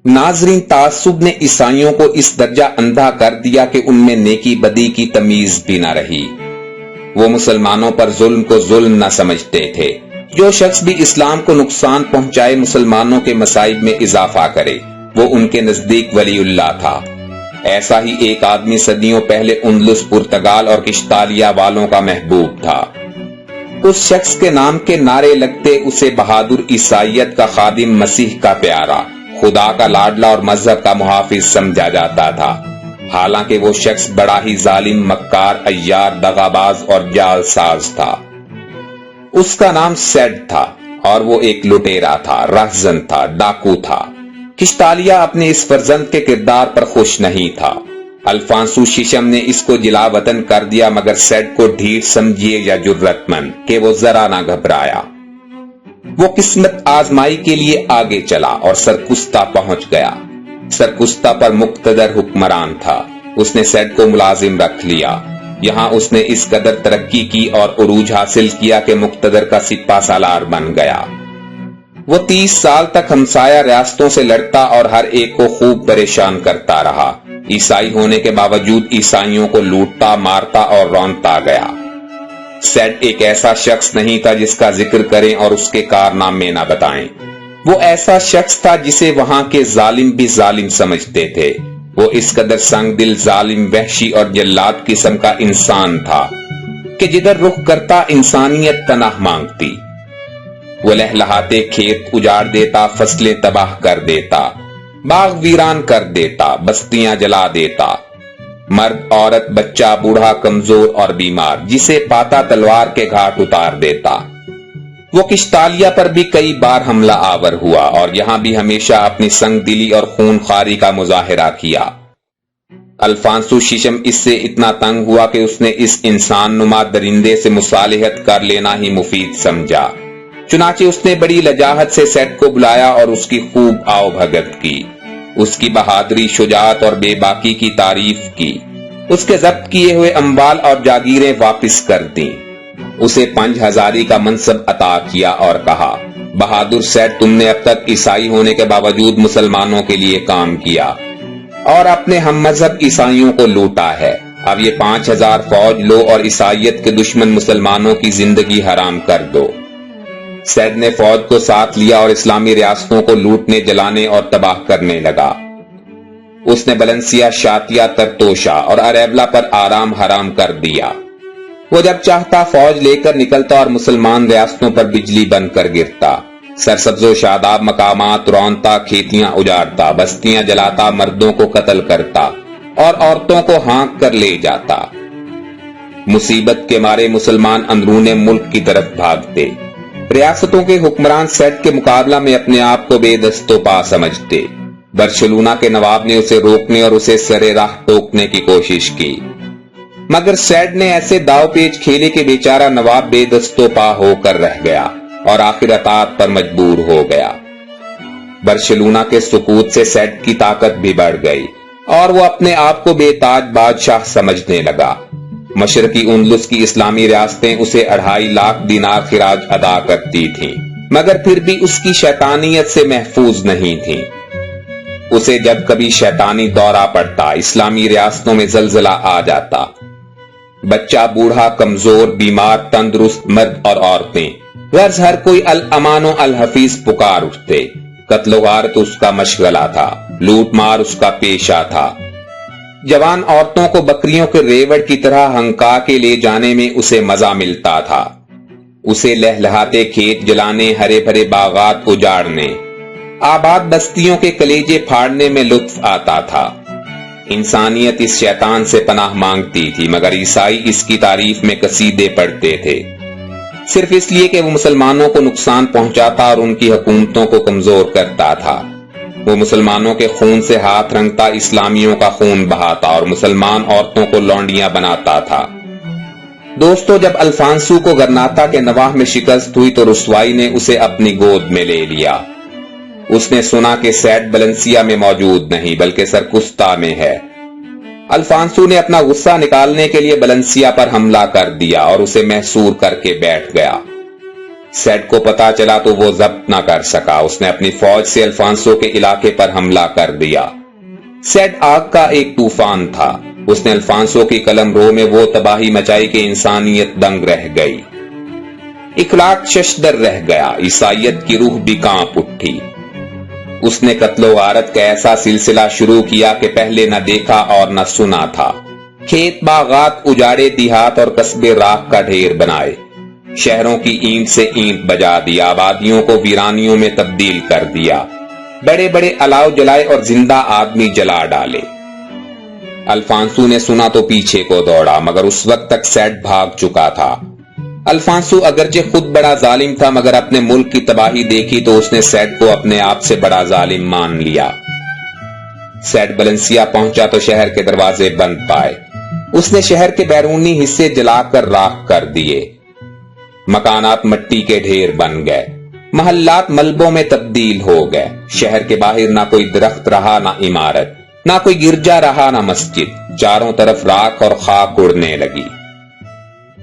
ناظرین، تعصب نے عیسائیوں کو اس درجہ اندھا کر دیا کہ ان میں نیکی بدی کی تمیز بھی نہ رہی۔ وہ مسلمانوں پر ظلم کو ظلم نہ سمجھتے تھے۔ جو شخص بھی اسلام کو نقصان پہنچائے، مسلمانوں کے مصائب میں اضافہ کرے، وہ ان کے نزدیک ولی اللہ تھا۔ ایسا ہی ایک آدمی صدیوں پہلے اندلس، پرتگال اور کشتالیہ والوں کا محبوب تھا۔ اس شخص کے نام کے نعرے لگتے اسے بہادر عیسائیت کا خادم، مسیح کا پیارا، خدا کا لاڈلا اور مذہب کا محافظ سمجھا جاتا تھا، حالانکہ وہ شخص بڑا ہی ظالم، مکار، عیار، دغاباز اور جال ساز تھا۔ اس کا نام سیڈ تھا اور وہ ایک لٹیرا تھا، رہزن تھا، ڈاکو تھا۔ کشتالیہ اپنے اس فرزند کے کردار پر خوش نہیں تھا۔ الفانسو ششم نے اس کو جلا وطن کر دیا، مگر سیڈ کو ڈھیٹ سمجھیے یا جرت مند کہ وہ ذرا نہ گھبرایا۔ وہ قسمت آزمائی کے لیے آگے چلا اور سرکستہ پہنچ گیا۔ سرکستہ پر مقتدر حکمران تھا۔ اس نے سیڈ کو ملازم رکھ لیا۔ یہاں اس نے اس قدر ترقی کی اور عروج حاصل کیا کہ مقتدر کا سپہ سالار بن گیا۔ وہ 30 سال تک ہمسایہ ریاستوں سے لڑتا اور ہر ایک کو خوب پریشان کرتا رہا۔ عیسائی ہونے کے باوجود عیسائیوں کو لوٹتا، مارتا اور رونتا گیا۔ سیڈ ایک ایسا شخص نہیں تھا جس کا ذکر کریں اور اس کے کارنامے نہ بتائیں۔ وہ ایسا شخص تھا جسے وہاں کے ظالم بھی ظالم سمجھتے تھے۔ وہ اس قدر سنگ دل، ظالم، وحشی اور جلاد قسم کا انسان تھا کہ جدھر رخ کرتا انسانیت پناہ مانگتی۔ وہ لہلہاتے کھیت اجاڑ دیتا، فصلیں تباہ کر دیتا، باغ ویران کر دیتا، بستیاں جلا دیتا، مرد، عورت، بچہ، بوڑھا، کمزور اور بیمار، جسے پاتا تلوار کے گھاٹ اتار دیتا۔ وہ کشتالیہ پر بھی کئی بار حملہ آور ہوا اور یہاں بھی ہمیشہ اپنی سنگ دلی اور خون خواری کا مظاہرہ کیا۔ الفانسو ششم اس سے اتنا تنگ ہوا کہ اس نے اس انسان نما درندے سے مصالحت کر لینا ہی مفید سمجھا۔ چنانچہ اس نے بڑی لجاجت سے سیڈ کو بلایا اور اس کی خوب آؤ بھگت کی، اس کی بہادری، شجاعت اور بے باکی کی تعریف کی، اس کے ضبط کیے ہوئے اموال اور جاگیریں واپس کر دیں، اسے 5000 کا منصب عطا کیا اور کہا، بہادر سیڈ، تم نے اب تک عیسائی ہونے کے باوجود مسلمانوں کے لیے کام کیا اور اپنے ہم مذہب عیسائیوں کو لوٹا ہے۔ اب یہ 5000 فوج لو اور عیسائیت کے دشمن مسلمانوں کی زندگی حرام کر دو۔ سیڈ نے فوج کو ساتھ لیا اور اسلامی ریاستوں کو لوٹنے، جلانے اور تباہ کرنے لگا۔ اس نے بلنسیا، شاتیا، ترتوشا اور اریبلا پر آرام حرام کر دیا۔ وہ جب چاہتا فوج لے کر نکلتا اور مسلمان ریاستوں پر بجلی بن کر گرتا، سرسبز و شاداب مقامات رونتا، کھیتیاں اجاڑتا، بستیاں جلاتا، مردوں کو قتل کرتا اور عورتوں کو ہانک کر لے جاتا۔ مصیبت کے مارے مسلمان اندرون ملک کی طرف بھاگتے۔ ریاستوں کے حکمران سیڈ کے مقابلہ میں اپنے آپ کو بے دست و پا سمجھتے۔ برشلونہ کے نواب نے اسے روکنے اور اسے سرے راہ ٹوکنے کی کوشش کی، مگر سیڈ نے ایسے داؤ پیچ کھیلے کہ بیچارہ نواب بے دست و پا ہو کر رہ گیا اور آخر اطاعت پر مجبور ہو گیا۔ برشلونہ کے سقوط سے سیڈ کی طاقت بھی بڑھ گئی اور وہ اپنے آپ کو بے تاج بادشاہ سمجھنے لگا۔ مشرقی اندلس کی اسلامی ریاستیں اسے 2.5 لاکھ دینار خراج ادا کرتی تھیں، مگر پھر بھی اس کی شیطانیت سے محفوظ نہیں تھیں۔ اسے جب کبھی شیطانی دورہ پڑتا، اسلامی ریاستوں میں زلزلہ آ جاتا، بچہ، بوڑھا، کمزور، بیمار، تندرست، مرد اور عورتیں، غرض ہر کوئی الامان و الحفیظ پکار اٹھتے۔ قتل و غارت اس کا مشغلہ تھا، لوٹ مار اس کا پیشہ تھا۔ جوان عورتوں کو بکریوں کے ریوڑ کی طرح ہنکا کے لے جانے میں اسے مزہ ملتا تھا۔ اسے لہلہاتے کھیت جلانے، ہرے بھرے باغات اجاڑنے، آباد بستیوں کے کلیجے پھاڑنے میں لطف آتا تھا۔ انسانیت اس شیطان سے پناہ مانگتی تھی، مگر عیسائی اس کی تعریف میں قصیدے پڑھتے تھے، صرف اس لیے کہ وہ مسلمانوں کو نقصان پہنچاتا اور ان کی حکومتوں کو کمزور کرتا تھا۔ وہ مسلمانوں کے خون سے ہاتھ رنگتا، اسلامیوں کا خون بہاتا اور مسلمان عورتوں کو لونڈیاں بناتا تھا۔ دوستو، جب الفانسو کو گرناتا کے نواح میں شکست ہوئی تو رسوائی نے اسے اپنی گود میں لے لیا۔ اس نے سنا کہ سیڈ بلنسیا میں موجود نہیں بلکہ سرکستہ میں ہے۔ الفانسو نے اپنا غصہ نکالنے کے لیے بلنسیا پر حملہ کر دیا اور اسے محصور کر کے بیٹھ گیا۔ سیڈ کو پتا چلا تو وہ ضبط نہ کر سکا. اس نے اپنی فوج سے الفانسو کے علاقے پر حملہ کر دیا. سیڈ آگ کا ایک طوفان تھا. اس نے الفانسو کی قلم رو میں وہ تباہی مچائی کہ انسانیت دنگ رہ گئی. اخلاق ششدر رہ گیا. عیسائیت کی روح بھی کانپ اٹھی. اس نے قتل و غارت کا ایسا سلسلہ شروع کیا کہ پہلے نہ دیکھا اور نہ سنا تھا. کھیت باغات اجاڑے، دیہات اور قصبے راکھ کا ڈھیر بنائے. شہروں کی اینٹ سے اینٹ بجا دیا. آبادیوں کو ویرانیوں میں تبدیل کر دیا. بڑے بڑے الاؤ جلائے اور زندہ آدمی جلا ڈالے. الفانسو نے سنا تو پیچھے کو دوڑا، مگر اس وقت تک سیڈ بھاگ چکا تھا. الفانسو اگرچہ خود بڑا ظالم تھا، مگر اپنے ملک کی تباہی دیکھی تو اس نے سیڈ کو اپنے آپ سے بڑا ظالم مان لیا. سیڈ بلنسیا پہنچا تو شہر کے دروازے بند پائے. اس نے شہر کے بیرونی حصے جلا کر راکھ کر دیے. مکانات مٹی کے ڈھیر بن گئے. محلات ملبوں میں تبدیل ہو گئے. شہر کے باہر نہ کوئی درخت رہا، نہ عمارت، نہ کوئی گرجا رہا، نہ مسجد. چاروں طرف راکھ اور خاک اڑنے لگی.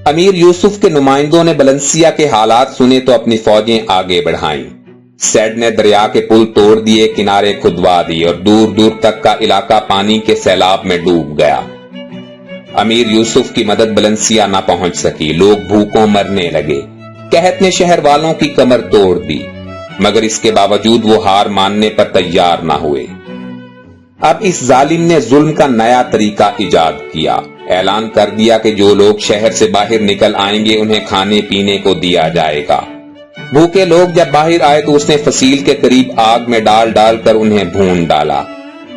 امیر یوسف کے نمائندوں نے بلنسیا کے حالات سنے تو اپنی فوجیں آگے بڑھائیں. سیڈ نے دریا کے پل توڑ دیے، کنارے کھدوا دیے اور دور دور تک کا علاقہ پانی کے سیلاب میں ڈوب گیا. امیر یوسف کی مدد بلنسیا نہ پہنچ سکی. لوگ بھوکوں مرنے لگے. قحط نے شہر والوں کی کمر توڑ دی، مگر اس کے باوجود وہ ہار ماننے پر تیار نہ ہوئے. اب اس ظالم نے ظلم کا نیا طریقہ ایجاد کیا. اعلان کر دیا کہ جو لوگ شہر سے باہر نکل آئیں گے انہیں کھانے پینے کو دیا جائے گا. بھوکے لوگ جب باہر آئے تو اس نے فصیل کے قریب آگ میں ڈال ڈال کر انہیں بھون ڈالا.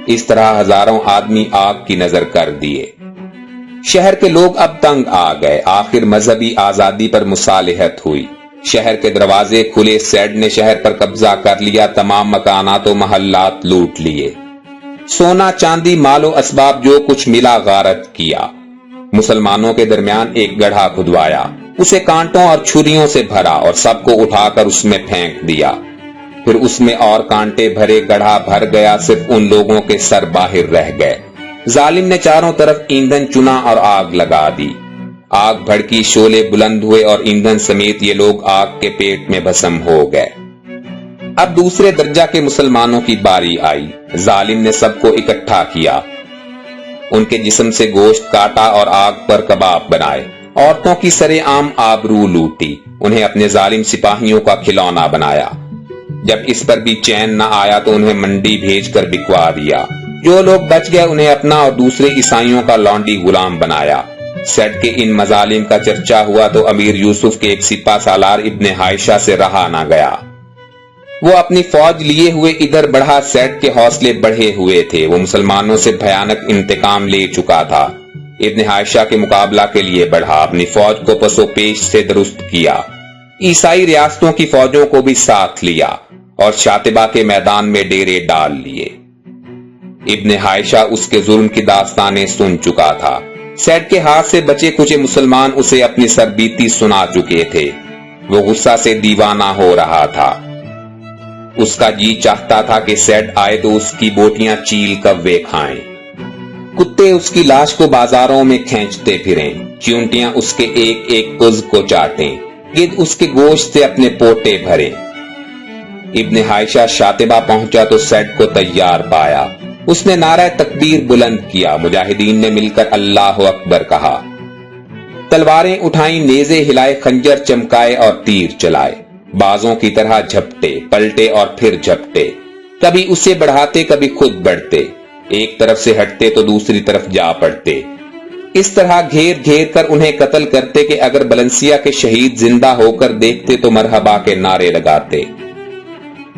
اس طرح ہزاروں آدمی آگ کی نظر کر دیے. شہر کے لوگ اب تنگ آ گئے. آخر مذہبی آزادی پر مصالحت ہوئی. شہر کے دروازے کھلے. سیڈ نے شہر پر قبضہ کر لیا. تمام مکانات و محلات لوٹ لیے. سونا چاندی مال و اسباب جو کچھ ملا غارت کیا. مسلمانوں کے درمیان ایک گڑھا کھدوایا. اسے کانٹوں اور چھریوں سے بھرا اور سب کو اٹھا کر اس میں پھینک دیا. پھر اس میں اور کانٹے بھرے. گڑھا بھر گیا. صرف ان لوگوں کے سر باہر رہ گئے. ظالم نے چاروں طرف ایندھن چنا اور آگ لگا دی. آگ بھڑکی، شعلے بلند ہوئے اور ایندھن سمیت یہ لوگ آگ کے پیٹ میں بھسم ہو گئے. اب دوسرے درجہ کے مسلمانوں کی باری آئی. ظالم نے سب کو اکٹھا کیا. ان کے جسم سے گوشت کاٹا اور آگ پر کباب بنائے. عورتوں کی سرے عام آبرو لوٹی. انہیں اپنے ظالم سپاہیوں کا کھلونا بنایا. جب اس پر بھی چین نہ آیا تو انہیں منڈی بھیج کر بکوا دیا. جو لوگ بچ گئے انہیں اپنا اور دوسرے عیسائیوں کا لونڈی غلام بنایا. سیڈ کے ان مظالم کا چرچا ہوا تو امیر یوسف کے ایک سپہ سالار ابن عائشہ سے رہا نہ گیا. وہ اپنی فوج لیے ہوئے ادھر بڑھا. سیڈ کے حوصلے بڑھے ہوئے تھے. وہ مسلمانوں سے بھیانک انتقام لے چکا تھا. ابن عائشہ کے مقابلہ کے لیے بڑھا. اپنی فوج کو پس و پیش سے درست کیا. عیسائی ریاستوں کی فوجوں کو بھی ساتھ لیا اور شاطبہ کے میدان میں ڈیرے ڈال لیے. ابن عائشہ اس کے ظلم کی داستانیں سن چکا تھا. سیڈ کے ہاتھ سے بچے کچھ مسلمان اسے اپنی سربیتی سنا چکے تھے. وہ غصہ سے دیوانہ ہو رہا تھا. اس کا جی چاہتا تھا کہ سیڈ آئے تو اس کی بوٹیاں چیل کوے کھائیں. کتے اس کی لاش کو بازاروں میں کھینچتے پھریں. چیونٹیاں اس کے ایک ایک عضو کو چاٹیں. گدھ اس کے گوشت سے اپنے پوٹے بھرے. ابن عائشہ شاطبہ پہنچا تو سیڈ کو تیار پایا. اس نے نعرہ تکبیر بلند کیا. مجاہدین نے مل کر اللہ اکبر کہا. تلواریں اٹھائیں، نیزے ہلائے، خنجر چمکائے اور تیر چلائے. بازوں کی طرح جھپٹے، پلٹے اور پھر جھپٹے. کبھی اسے بڑھاتے، کبھی خود بڑھتے. ایک طرف سے ہٹتے تو دوسری طرف جا پڑتے. اس طرح گھیر گھیر کر انہیں قتل کرتے کہ اگر بلنسیا کے شہید زندہ ہو کر دیکھتے تو مرحبا کے نعرے لگاتے.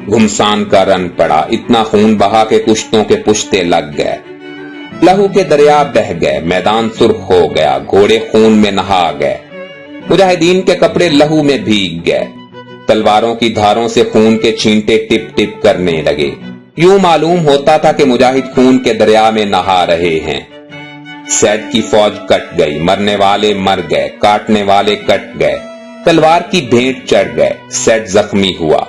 گھمسان کا رن پڑا. اتنا خون بہا کہ کشتوں کے پشتے لگ گئے. لہو کے دریا بہہ گئے. میدان سرخ ہو گیا. گھوڑے خون میں نہا گئے. مجاہدین کے کپڑے لہو میں بھیگ گئے. تلواروں کی دھاروں سے خون کے چھینٹے ٹپ ٹپ کرنے لگے. یوں معلوم ہوتا تھا کہ مجاہد خون کے دریا میں نہا رہے ہیں. سیڈ کی فوج کٹ گئی. مرنے والے مر گئے. کاٹنے والے کٹ گئے. تلوار کی بھینٹ چڑھ گئے. سیڈ زخمی ہوا.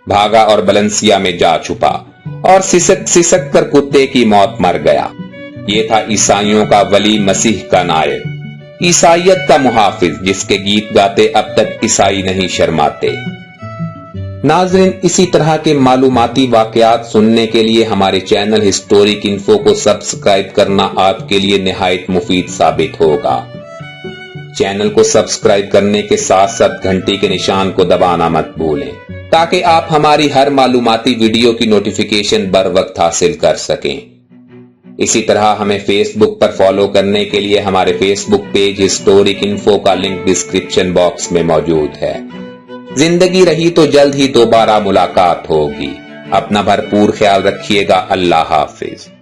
بھاگا اور بلنسیا میں جا چھپا اور سسک سسک کر کتے کی موت مر گیا. یہ تھا عیسائیوں کا ولی مسیح کا نائب. عیسائیت کا محافظ جس کے گیت گاتے اب تک عیسائی نہیں شرماتے۔ ناظرین، اسی طرح کے معلوماتی واقعات سننے کے لیے ہمارے چینل ہسٹورک انفو کو سبسکرائب کرنا آپ کے لیے نہایت مفید ثابت ہوگا۔ چینل کو سبسکرائب کرنے کے ساتھ ساتھ گھنٹی کے نشان کو دبانا مت بھولیں تاکہ آپ ہماری ہر معلوماتی ویڈیو کی نوٹیفیکیشن بر وقت حاصل کر سکیں۔ اسی طرح ہمیں فیس بک پر فالو کرنے کے لیے ہمارے فیس بک پیج ہسٹورک انفو کا لنک ڈسکرپشن باکس میں موجود ہے۔ زندگی رہی تو جلد ہی دوبارہ ملاقات ہوگی۔ اپنا بھرپور خیال رکھیے گا۔ اللہ حافظ۔